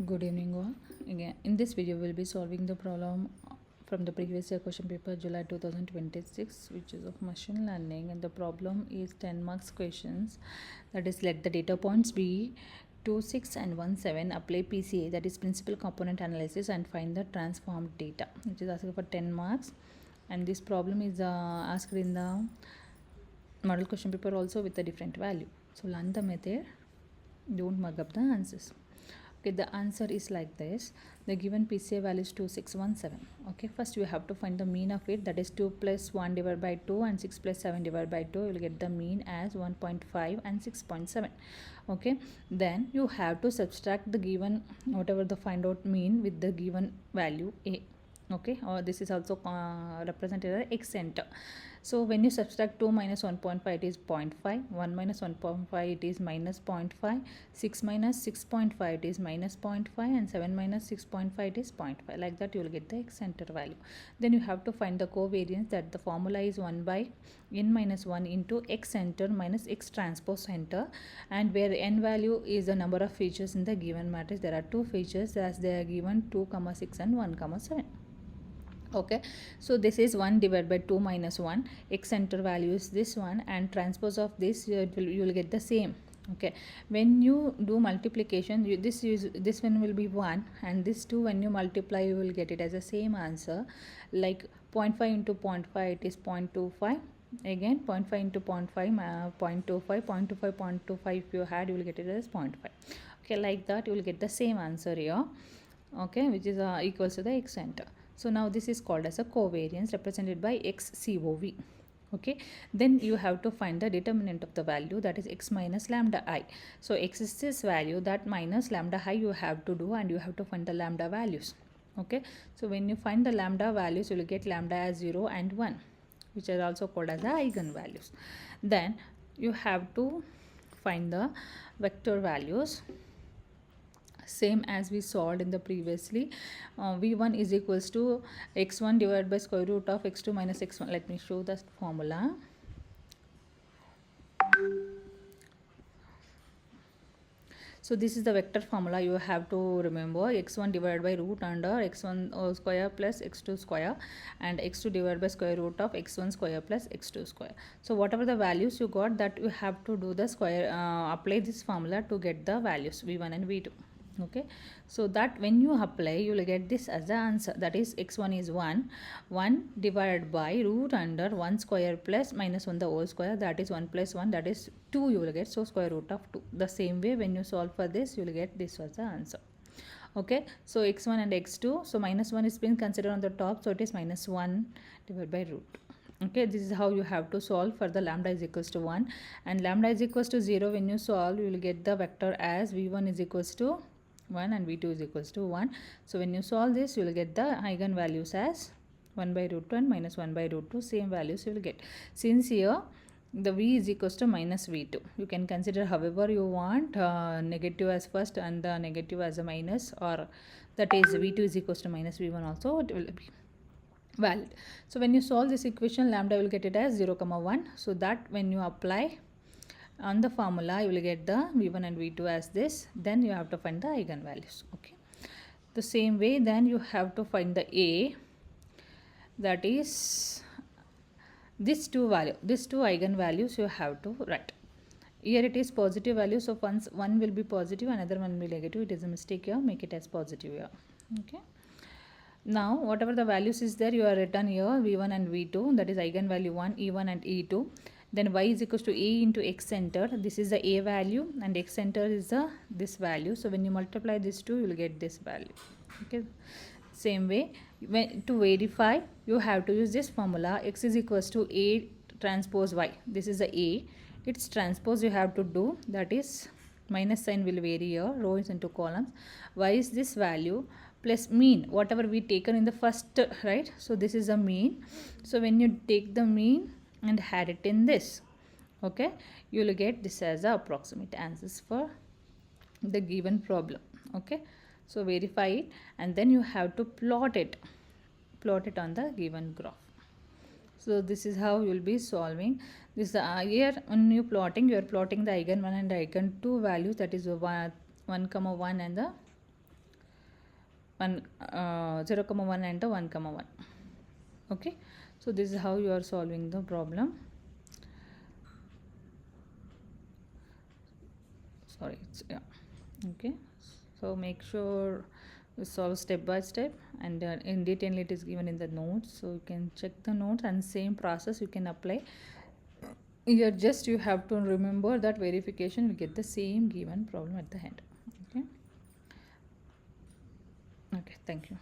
Good evening all. Again, in this video we'll be solving the problem from the previous year question paper July 2026, which is of machine learning, and the problem is 10 marks questions. That is, let the data points be 2, 6 and 1, 7. Apply PCA, that is principal component analysis, and find the transformed data, which is asking for 10 marks. And this problem is asked in the model question paper also with a different value. So learn the method, don't mug up the answers. Okay, the answer is like this. The given PCA value is 2617. Okay, first we have to find the mean of it, that is 2 plus 1 divided by 2 and 6 plus 7 divided by 2. You will get the mean as 1.5 and 6.7. Okay, then you have to subtract the given whatever the find out mean with the given value A. Okay, or this is also represented as x center. So when you subtract 2 minus 1.5, it is 0.5, 1 minus 1.5, it is minus 0.5, 6 minus 6.5, it is minus 0.5, and 7 minus 6.5, it is 0.5. Like that you will get the x center value. Then you have to find the covariance, that the formula is 1 by n minus 1 into x center minus x transpose center, and where n value is the number of features in the given matrix. There are two features as they are given 2, 6 and 1, 7. Okay, so this is 1 divided by 2 minus 1. X center value is this one, and transpose of this you will get the same. Okay, when you do multiplication, this one will be 1, and this 2 when you multiply you will get it as the same answer. Like 0.5 into 0.5, it is 0.25. Again 0.5 into 0.5, 0.25, 0.25, 0.25 if you had, you will get it as 0.5. Okay, like that you will get the same answer here. Okay, which is equals to the x center. So now this is called as a covariance, represented by XCOV. Okay, then you have to find the determinant of the value, that is x minus lambda I. So x is this value, that minus lambda I you have to do, and you have to find the lambda values. Okay, so when you find the lambda values, you will get lambda as 0 and 1, which are also called as the eigenvalues. Then you have to find the vector values, same as we solved in the previously. V1 is equals to x1 divided by square root of x2 minus x1. Let me show the formula. So this is the vector formula you have to remember. X1 divided by root under x1 square plus x2 square, and x2 divided by square root of x1 square plus x2 square. So whatever the values you got, that you have to do the square, apply this formula to get the values v1 and v2. Okay, so that when you apply, you will get this as the answer, that is x1 is 1 divided by root under 1 square plus minus 1 the whole square, that is 1 plus 1, that is 2 you will get. So square root of 2. The same way when you solve for this, you will get this as the answer. Okay, so x1 and x2, so minus 1 is being considered on the top, so it is minus 1 divided by root. Okay, this is how you have to solve for the lambda is equals to 1, and lambda is equals to 0. When you solve, you will get the vector as v1 is equals to 1 and v2 is equals to 1. So when you solve this, you will get the eigenvalues as 1 by root 2 and minus 1 by root 2. Same values you will get. Since here the v is equals to minus v2, you can consider however you want, negative as first and the negative as a minus, or that is v2 is equals to minus v1 also, it will be valid. So when you solve this equation, lambda will get it as 0, 1. So that when you apply on the formula, you will get the v1 and v2 as this. Then you have to find the eigenvalues. Okay, the same way then you have to find the a, that is this two eigenvalues you have to write. Here it is positive value, so once one will be positive, another one will be negative. It is a mistake here, make it as positive here. Okay, now whatever the values is there, you are written here v1 and v2, that is eigenvalue 1, e1 and e2. Then y is equals to a into x center. This is the a value, and x center is the this value. So when you multiply these two, you will get this value. Okay, same way when to verify, you have to use this formula. X is equals to a transpose y. This is the a. Its transpose you have to do, that is minus sign will vary here, rows into columns. Y is this value plus mean, whatever we taken in the first, right? So this is the mean. So when you take the mean and add it in this, okay, you will get this as the approximate answers for the given problem. Okay, so verify it, and then you have to plot it on the given graph. So this is how you will be solving this. Here when you plotting, you are plotting the eigen 1 and eigen 2 values, that is 1, 1 and the 1 0 comma 1 and 1 comma 1. Okay, so this is how you are solving the problem. Sorry, okay, so make sure you solve step by step, and in detail it is given in the notes, so you can check the notes and same process you can apply here. Just you have to remember that verification will get the same given problem at the end. Okay, okay, thank you.